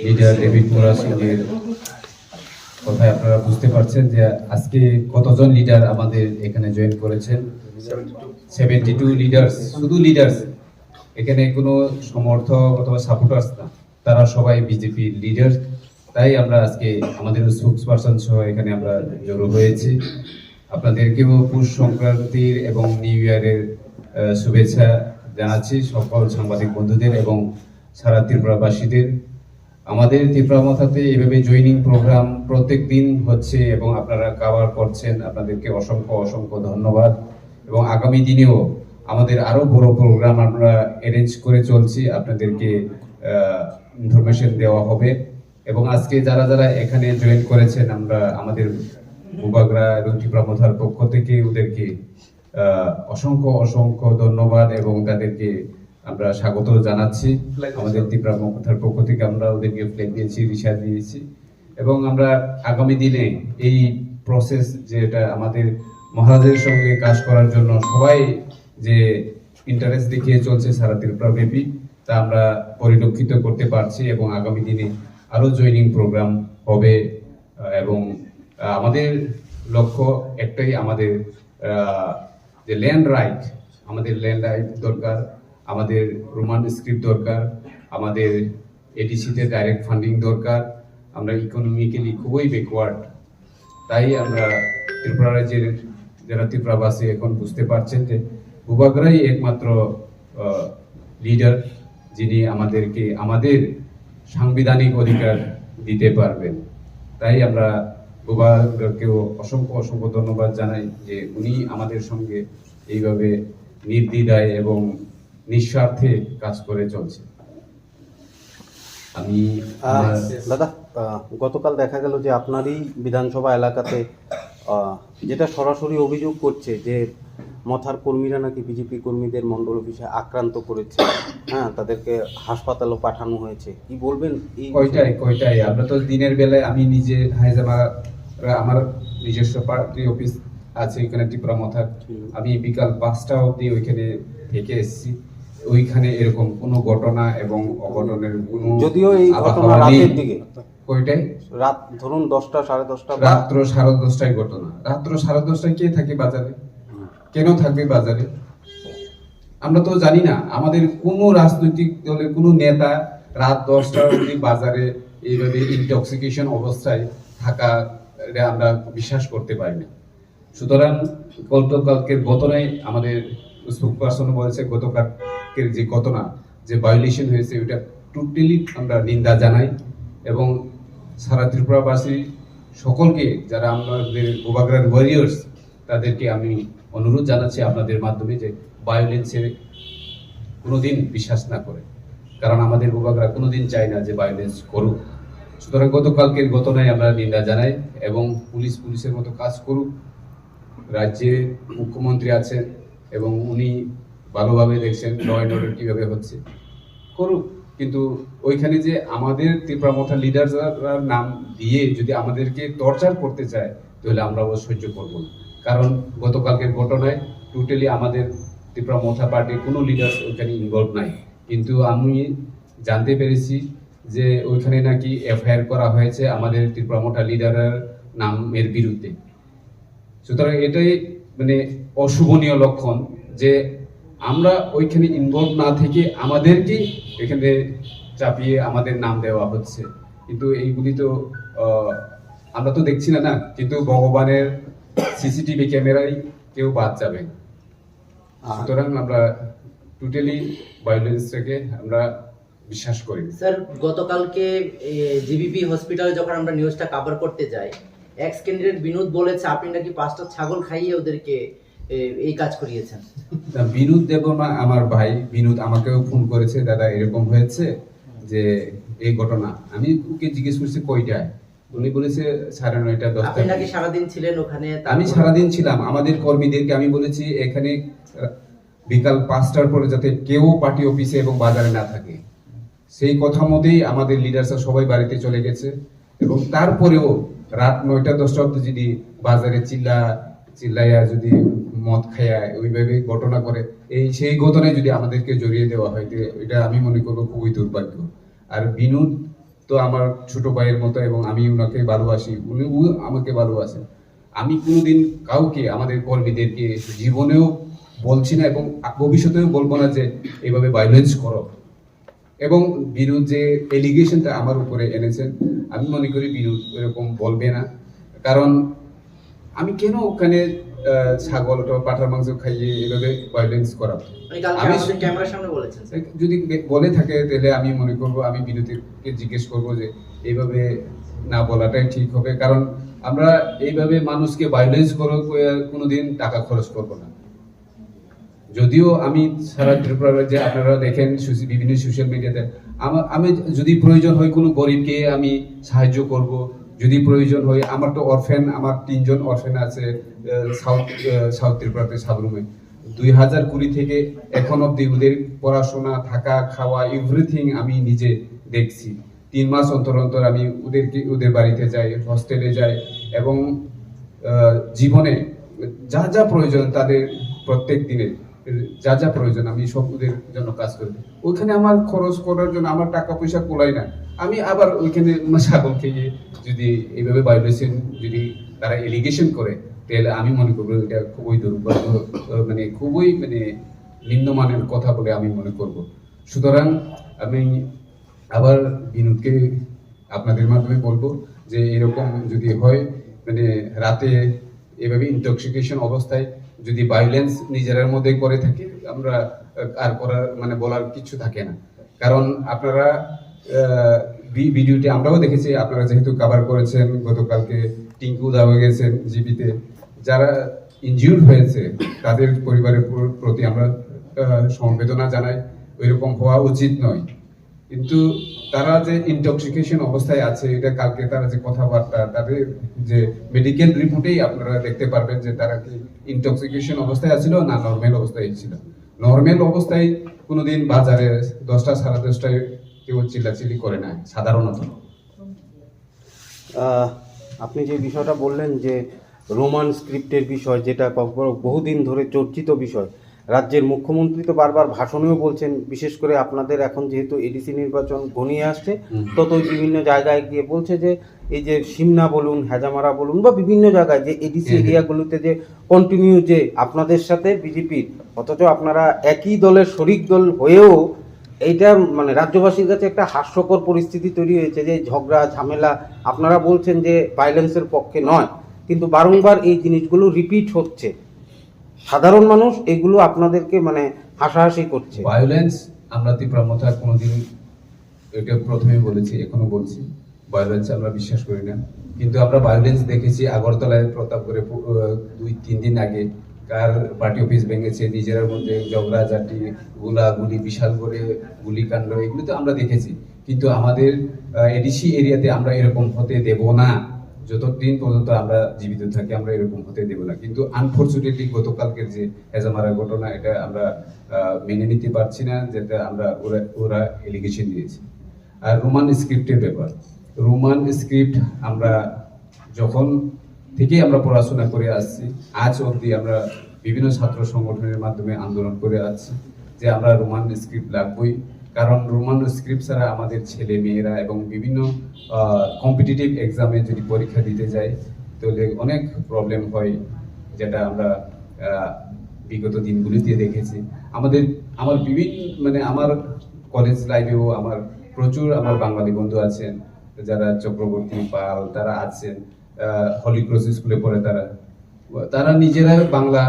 Leader David মোরাসিদের কথায় আপনারা বুঝতে পারছেন যে আজকে কতজন লিডার আমাদের এখানে জয়েন করেছেন। 72 লিডার্স, শুধু লিডার্স, এখানে কোনো সমর্থক অথবা সাপোর্টার্স না, তারা সবাই বিজেপি লিডার। তাই আমরা আজকে আমাদের স্পোকস পারসন সহ এখানে আমরা জড়ো হয়েছি। আপনাদেরকেও পৌষ সংক্রান্তির এবং নিউ ইয়ারের শুভেচ্ছা জানাচ্ছি সকল সাংবাদিক বন্ধুদের এবং সারা ত্রিপুরাবাসীদের। আমাদের ত্রিপুরা মাথাতে এইভাবে জয়নিং প্রোগ্রাম প্রত্যেক দিন হচ্ছে এবং আপনারা কভার করছেন, আপনাদেরকে অসংখ্য অসংখ্য ধন্যবাদ। এবং আগামী দিনেও আমাদের আরো বড় প্রোগ্রাম আমরা অ্যারেঞ্জ করে চলছি, আপনাদেরকে ইনফরমেশন দেওয়া হবে। এবং আজকে যারা যারা এখানে জয়েন করেছেন, আমরা আমাদের বুবাগরা এবং ত্রিপুরা মাথার পক্ষ থেকে ওদেরকে অসংখ্য অসংখ্য ধন্যবাদ এবং তাদেরকে আমরা স্বাগত জানাচ্ছি। আমাদের ত্রিপুরা মাথার পক্ষ থেকে আমরা ওদেরকে ফ্ল্যাগ দিয়েছি, রিশাদ দিয়েছি এবং আমরা আগামী দিনে এই প্রসেস যেটা আমাদের মহারাজের সঙ্গে কাজ করার জন্য সবাই যে ইন্টারেস্ট দেখিয়ে চলছে সারা ত্রিপুরা ব্যাপী, তা আমরা পরিলক্ষিত করতে পারছি এবং আগামী দিনে আরো জয়নিং প্রোগ্রাম হবে। এবং আমাদের লক্ষ্য একটাই, আমাদের যে ল্যান্ড রাইট, আমাদের ল্যান্ড রাইট দরকার, আমাদের রোমান স্ক্রিপ্ট দরকার, আমাদের এডিসিতে ডাইরেক্ট ফান্ডিং দরকার। আমরা ইকোনমিক্যালি খুবই ব্যাকওয়ার্ড। তাই আমরা ত্রিপুরা রাজ্যের যারা ত্রিপুরাবাসী এখন বুঝতে পারছেন যে বুবাগরাই একমাত্র লিডার যিনি আমাদেরকে আমাদের সাংবিধানিক অধিকার দিতে পারবেন। তাই আমরা বুবাগরাকেও অসংখ্য অসংখ্য ধন্যবাদ জানাই যে উনি আমাদের সঙ্গে এইভাবে নির্দ্বিধায় এবং নিঃস্বার্থে কাজ করে চলছে। আমি দাদা, গতকাল দেখা গেল যে আপনারই বিধানসভা এলাকাতে যেটা সরাসরি অভিযোগ করছে যে মথার কর্মীরা নাকি বিজেপি কর্মীদের মন্ডল অফিসে আক্রান্ত করেছে, হ্যাঁ, তাদেরকে হাসপাতালও পাঠানো হয়েছে, কি বলবেন? এই কয়টাই আমরা তো দিনের বেলায় আমি নিজে হাইজামা আমার নিজস্ব পার্টি অফিস আছে এখানে ত্রিপুরা মথার, আমি বিকাল 5টা অবধি ওইখানে থেকে এসেছি। ওইখানে এরকম কোনো ঘটনা এবং অঘটনের কোনো, যদিও এই ঘটনা রাতের দিকে, কয়টায় রাত ধরুন 10টা 10:30, রাত্র 10:30টায় ঘটনা। রাত্র 10:30টায় কে থাকে বাজারে, কেন থাকবে বাজারে আমরা তো জানি না। আমাদের কোনো রাজনৈতিক দলের কোনো নেতা রাত 10টা অবধি বাজারে এইভাবে ইনটক্সিকেশন অবস্থায় থাকা আমরা বিশ্বাস করতে পারি না। সুতরাং গতকালকের ঘটনায় আমাদের স্পোকপারসন বলেছে গতকালকের যে ঘটনা, যে ভায়োলেশন হয়েছে, ওইটা টোটালি আমরা নিন্দা জানাই এবং সারা ত্রিপুরাবাসী সকলকে, যারা আমাদের বুবাগরার ওয়ারিয়ার্স, তাদেরকে আমি অনুরোধ জানাচ্ছি আপনাদের মাধ্যমে যে ভায়োলেন্সে কোনোদিন বিশ্বাস না করে, কারণ আমাদের বুবাগরা কোনোদিন চায় না যে ভায়োলেন্স করুক। সুতরাং গতকালকের ঘটনায় আমরা নিন্দা জানাই এবং পুলিশের মতো কাজ করুক। রাজ্যে মুখ্যমন্ত্রী আছেন এবং উনি ভালোভাবে দেখছেন ল অ্যান্ড অর্ডার কিভাবে হচ্ছে, করুক। কিন্তু ওইখানে যে আমাদের ত্রিপুরা মথা লিডাররা নাম দিয়ে যদি আমাদেরকে টর্চার করতে চায়, তাহলে আমরা সহ্য করবো না। কারণ গতকালকের ঘটনায় টোটালি আমাদের ত্রিপুরা মথা পার্টির কোনো লিডার ওইখানে ইনভলভ নাই, কিন্তু আমি জানতে পেরেছি যে ওইখানে নাকি এফআইআর করা হয়েছে আমাদের ত্রিপুরা মথা লিডারের নামের বিরুদ্ধে। সুতরাং এটাই মানে অশুভনীয় লক্ষণ যে আমরা ওইখানে ইনভলভ না থেকে আমাদেরকে এখানে চাপিয়ে আমাদের নাম দেওয়া হচ্ছে। কিন্তু এইগুলি তো আমরা তো দেখছি না, কিন্তু ভগবানের সিসিটিভি ক্যামেরায় কেউ বাদ যাবে। সুতরাং আমরা টোটালি ভায়োলেন্সটাকে আমরা বিশ্বাস করি। স্যার, গতকালকে জিবিপি হসপিটালে যখন আমরা নিউজটা কভার করতে যাই, এক্স ক্যান্ডিডেট বিনোদ বলেছে আপনি নাকি 5টা ছাগল খাইয়ে ওদেরকে এই কাজ করিয়েছেন। বিনোদ দেবনা আমার ভাই, বিনোদ আমাকেও ফোন করেছে, দাদা এরকম হয়েছে যে এই ঘটনা। আমি ওকে জিজ্ঞেস করছি কয়টায়, উনি বলেছে 9:30 10টা। আপনি নাকি সারাদিন ছিলেন ওখানে? আমি সারাদিন ছিলাম। আমাদের কর্মীদেরকে আমি বলেছি এখানে বিকাল 5টার পরে যাতে কেউ পার্টি অফিসে এবং বাজারে না থাকে, সেই কথা মতেই আমাদের লিডার্সরা সবাই বাড়িতে চলে গেছে। এবং তারপরেও রাত 9টা 10টা অব্দি যদি বাজারে চিল্লাইয়া যদি মদ খাইয়া ওইভাবে ঘটনা করে, সেই ঘটনায় যদি আমাদেরকে জড়িয়ে দেওয়া হয়, এটা আমি মনে করবো খুবই দুর্ভাগ্য। আর বিনোদ তো তো আমার ছোট ভাইয়ের মতো এবং আমি ওনাকে ভালোবাসি, উনিও আমাকে ভালোবাসেন। আমি কোনোদিন কাউকে, আমাদের কর্মীদেরকে জীবনেও বলছি না এবং ভবিষ্যতেও বলবো না যে এইভাবে ভায়োলেন্স করো। এবং বিনোদ যে এলিগেশনটা আমার উপরে এনেছেন, আমি মনে করি বিনোদ এরকম বলবে না, কারণ আমি কেন ওখানে ছাগল অথবা পাঠার মাংস খাইয়ে এভাবে ভায়োলেন্স করাবো। মানে কালকে আমি আমাদের ক্যামেরার সামনে বলেছেন স্যার। যদি বলে থাকে তাহলে আমি মনে করব, আমি বিনোদকে জিজ্ঞেস করব যে এইভাবে না বলাটাই ঠিক হবে, কারণ আমরা এইভাবে মানুষকে ভায়োলেন্স করে কোনোদিন টাকা খরচ করব না। যদিও আমি সারা ত্রিপুরা রাজ্যে আপনারা দেখেন বিভিন্ন সোশ্যাল মিডিয়াতে আমি যদি প্রয়োজন হয় কোনো গরিবকে আমি সাহায্য করব, যদি প্রয়োজন হয়, আমার তো অরফেন, আমার 3 জন অরফেন আছে সাউথ ত্রিপুরাতে সাবরুমে। 2020 থেকে এখন অব্দি ওদের পড়াশোনা, থাকা, খাওয়া, এভরিথিং আমি নিজে দেখছি। 3 মাস অন্তর অন্তর আমি ওদের বাড়িতে যাই, হস্টেলে যাই এবং জীবনে যা যা প্রয়োজন তাদের প্রত্যেক দিনে যা যা প্রয়োজন আমি সব ওদের জন্য কাজ করি। ওইখানে আমার খরচ করার জন্য আমার টাকা পয়সা কোলাই না, আমি আবার ওইখানে ছাগল খেয়ে যদি এইভাবে ভায়োলেশন যদি তারা এলিগেশন করে, তাহলে আমি মনে করবো এটা খুবই দুর্ভাগ্য, মানে খুবই নিম্নমানের কথা বলে আমি মনে করব। সুতরাং আমি আবার বিনোদকে আপনাদের মাধ্যমে বলবো যে এরকম যদি হয়, রাতে এভাবে ইনটক্সিকেশন অবস্থায় যদি ভায়োলেন্স নিজেদের মধ্যে করে থাকে, আমরা আর করার বলার কিছু থাকে না। কারণ আপনারা ভিডিওটি আমরাও দেখেছি, আপনারা যেহেতু কভার করেছেন, গতকালকে টিঙ্কু দা হয়ে গেছেন জিবিতে, যারা ইনজিউর্ড হয়েছে তাদের পরিবারের প্রতি আমরা সমবেদনা জানাই। ওইরকম হওয়া উচিত নয়, কিন্তু তারা যে ইনটক্সিকেশন অবস্থায় আছে, এটা কালকে তারা যে কথাবার্তা, তাদের যে মেডিকেল রিপোর্টেই আপনারা দেখতে পারবেন যে তারা কি ইনটক্সিকেশন অবস্থায় আছিল না নর্মাল অবস্থায় ছিল। নর্মাল অবস্থায় কোনোদিন বাজারে 10টা 10:30টায় কেউ চিল্লাচিল্লি করে না সাধারণত। আপনি যে বিষয়টা বললেন যে রোমান স্ক্রিপ্টের বিষয়, যেটা বহুদিন ধরে চর্চিত বিষয়, রাজ্যের মুখ্যমন্ত্রী তো বারবার ভাষণেও বলছেন, বিশেষ করে আপনাদের এখন যেহেতু এডিসি নির্বাচন ঘনিয়ে আসছে, ততই বিভিন্ন জায়গায় গিয়ে বলছে যে এই যে সিমনা বলুন, হেজামারা বলুন বা বিভিন্ন জায়গায় যে এডিসি এরিয়াগুলোতে যে কন্টিনিউ যে আপনাদের সাথে বিজেপির, অথচ আপনারা একই দলের শরিক দল হয়েও এইটা রাজ্যবাসীর কাছে একটা হাস্যকর পরিস্থিতি তৈরি হয়েছে যে ঝগড়া ঝামেলা, আপনারা বলছেন যে ভায়োলেন্সের পক্ষে নয়, কিন্তু বারংবার এই জিনিসগুলো রিপিট হচ্ছে। সাধারণ মানুষ এগুলো আপনাদেরকে হাসাহাসি করছে। ভায়োলেন্স আমরা ত্রিপুরা কোনোদিন, এটা প্রথমেই বলেছি, এখনো বলছি, ভায়োলেন্স আমরা বিশ্বাস করি না। কিন্তু আমরা ভায়োলেন্স দেখেছি আগরতলায় প্রতাপগড়ে 2-3 দিন আগে, কার পার্টি অফিস ভেঙেছে, নিজের মধ্যে ঝগড়াঝাটি, গুলি, বিশাল করে গুলিকাণ্ড, এগুলো তো আমরা দেখেছি। কিন্তু আমাদের এডিসি এরিয়াতে আমরা এরকম হতে দেব না, যতদিন পর্যন্ত আমরা জীবিত থাকি আমরা এরকম হতে দেব না। কিন্তু আনফরচুনেটলি গতকালকের যে হেজামারা ঘটনা, এটা আমরা মেনে নিতে পারছি না, যেটা ওরা এলিগেশন দিয়েছে। আর রোমান স্ক্রিপ্টের ব্যাপার, রোমান স্ক্রিপ্ট আমরা যখন থেকে আমরা পড়াশোনা করে আসছি, আজ অবধি আমরা বিভিন্ন ছাত্র সংগঠনের মাধ্যমে আন্দোলন করে আসছি যে আমরা রোমান স্ক্রিপ্ট লাগবই। কারণ রোমান স্ক্রিপ্ট ছাড়া আমাদের ছেলে মেয়েরা এবং বিভিন্ন কম্পিটিটিভ এক্সামে যদি পরীক্ষা দিতে যায় তাহলে অনেক প্রবলেম হয়, যেটা আমরা বিগত দিনগুলিতে দেখেছি। আমার বিভিন্ন আমার কলেজ লাইফেও আমার প্রচুর বাঙালি বন্ধু আছেন, যারা চক্রবর্তী পাল, তারা আছেন, হলি ক্রস স্কুলে পড়ে, তারা নিজেরা বাংলা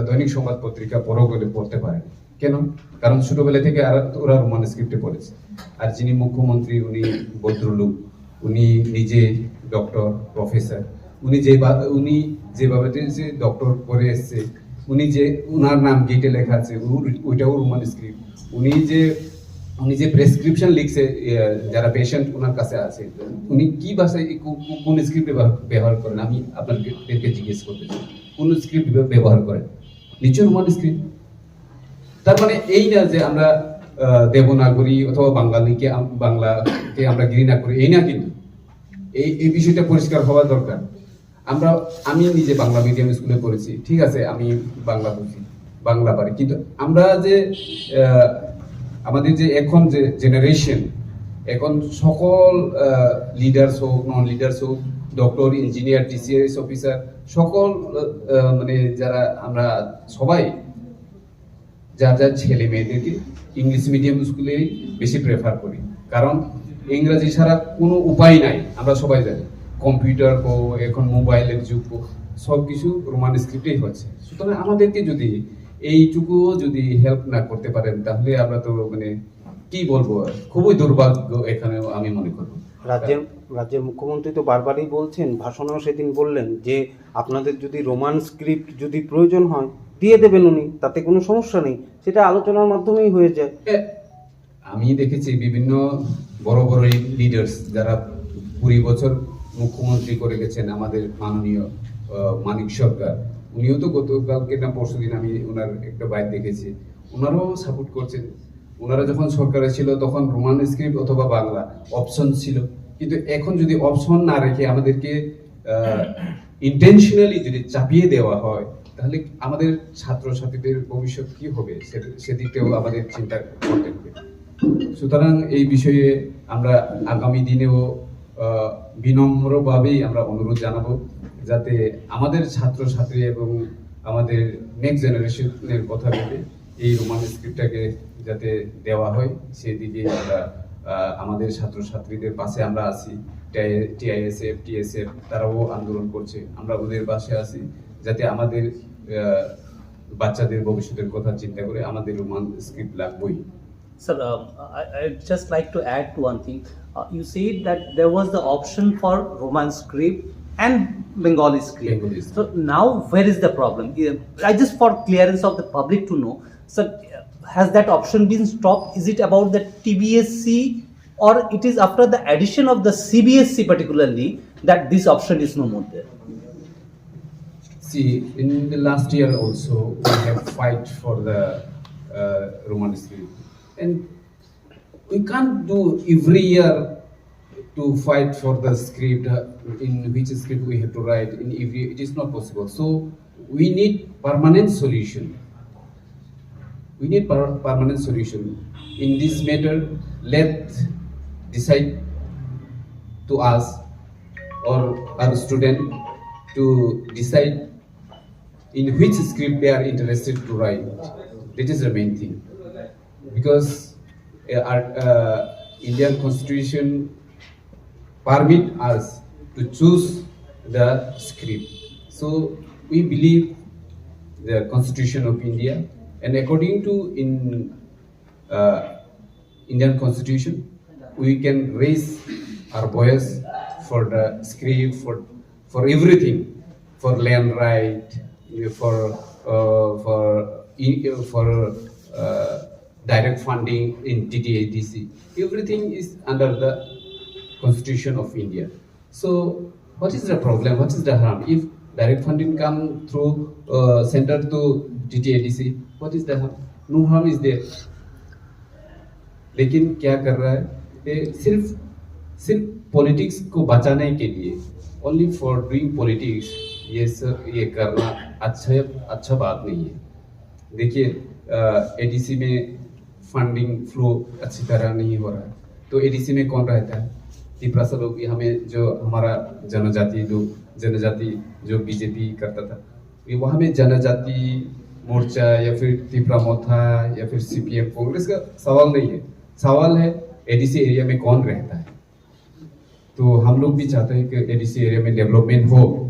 দৈনিক সংবাদ পত্রিকা পড়তে পারে। কেন? কারণ ছোটবেলা থেকে ওরা রোমান স্ক্রিপ্টে পড়েছে। আর যিনি মুখ্যমন্ত্রী, উনি ভদ্রলোক, উনি নিজে ডক্টর, প্রফেসর, উনি যেভাবে ডক্টর করে এসছে, উনার নাম গেটে লেখা আছে, ওইটাও রোমান স্ক্রিপ্ট। উনি যে প্রেসক্রিপশন লিখছে যারা পেশেন্ট ওনার কাছে আছে, উনি কি ভাষায় কোন স্ক্রিপ্ট ব্যবহার করেন, আমি আপনাদেরকে জিজ্ঞেস করতে চাই, কোন স্ক্রিপ্ট ব্যবহার করেন? নিশ্চয় রোমান স্ক্রিপ্ট। তার এই না যে আমরা দেবনাগরী অথবা বাংলাকে আমরা ঘৃণা করি, এই না, কিন্তু এই বিষয়টা পরিষ্কার হওয়া দরকার। আমি নিজে বাংলা মিডিয়াম স্কুলে পড়েছি, ঠিক আছে, আমি বাংলা বুঝি, বাংলা পারি, কিন্তু আমরা যে আমাদের যে এখন যে জেনারেশন, এখন সকল লিডার্স হোক, নন লিডার্স হোক, ডক্টর, ইঞ্জিনিয়ার, টিসিএস অফিসার, সকল মানে যারা আমরা সবাই যার যার ছেলে মেয়েদেরকে ইংলিশ মিডিয়াম স্কুলে বেশি প্রেফার করি, কারণ ইংরেজি ছাড়া কোনো উপায় নাই। আমরা সবাই জানি কম্পিউটার হোক, এখন মোবাইলের যুগ হোক, সব কিছু রোমান স্ক্রিপ্টেই হচ্ছে। সুতরাং আমাদেরকে যদি এইটুকুও যদি হেল্প না করতে পারেন, তাহলে আমরা তো মানে কি বলবো, খুবই দুর্ভাগ্য এখানেও আমি মনে করবো। রাজ্যের মুখ্যমন্ত্রী তো বারবারই বলছেন, ভাষণেও সেদিন বললেন যে আপনাদের যদি রোমান স্ক্রিপ্ট যদি প্রয়োজন হয় দিয়ে দেবেন উনি, তাতে কোনো সমস্যা নেই, সেটা আলোচনার মাধ্যমেই হয়ে যায়। আমি দেখেছি বিভিন্ন বড় বড় লিডার্স যারা 20 বছর মুখ্যমন্ত্রী করে গেছেন, আমাদের মাননীয় মানিক সরকার, উনিও তো গতকালকে না পরশুদিন আমি ওনার একটা বাইট দেখেছি, ওনারাও সাপোর্ট করছেন। ওনারা যখন সরকারে ছিল তখন রোমান স্ক্রিপ্ট অথবা বাংলা অপশন ছিল, কিন্তু এখন যদি অপশন না রেখে আমাদেরকে ইন্টেনশনালি যদি চাপিয়ে দেওয়া হয়, তাহলে আমাদের ছাত্রছাত্রীদের ভবিষ্যৎ কি হবে সেদিকটাও আমাদের চিন্তা করতে হবে। সুতরাং এই বিষয়ে আমরা আগামী দিনেও বিনম্রভাবেই আমরা অনুরোধ জানাবো, যাতে আমাদের ছাত্রছাত্রী এবং আমাদের নেক্সট জেনারেশনের কথা ভেবে এই রোমান স্ক্রিপ্টটাকে যাতে দেওয়া হয়, সেদিকে আমরা আমাদের ছাত্রছাত্রীদের পাশে আমরা আছি। টিআইএসএফ, টিএসএফ তারাও আন্দোলন করছে, আমরা ওদের পাশে আছি, যাতে আমাদের বাচ্চাদের ভবিষ্যতের কথা চিন্তা করে আমাদের রোমান স্ক্রিপ্ট লাগবেই। Sir, I'd just like to add to one thing. You said that there was the option for Roman script and Bengali script. Bengali script. So now, where is the problem? I just for clearance of the public to know, sir, has that option been stopped? Is it about the TBSC, or it is after the addition of the CBSC particularly that this option is no more there? See, in the last year also we have fight for the Roman script, and we can't do every year to fight for the script, in which script we have to write in every. It is not possible. So we need permanent solution. We need permanent solution in this matter. Let decide to us or our student to decide in which script they are interested to write. That is the main thing, because our Indian Constitution permit us to choose the script. So we believe the Constitution of India, and according to Indian Constitution, we can raise our voice for the script, for everything, for land right, for direct funding in TTADC. Everything is under the Constitution of India. So what is the problem? What is the harm? If direct funding come through center to TTADC, what is the harm? No harm is there. लेकिन क्या कर रहा है, सिर्फ politics को बचाने के लिए, ओनली फॉर डूइंग पॉलिटिक्स, ये करना अच्छा बात नहीं है। देखिए एडीसी में फंडिंग फ्लो अच्छी तरह नहीं हो रहा है, तो एडीसी में कौन रहता है? तिपरासा लोग, हमें जो हमारा जनजाति जो बीजेपी करता था, वहाँ में जनजाति मोर्चा या फिर तिपरा मोथा या फिर सीपीएम कांग्रेस का सवाल नहीं है, सवाल है एडीसी एरिया में कौन रहता है। तो हम लोग भी चाहते हैं कि एडीसी एरिया में डेवलपमेंट हो,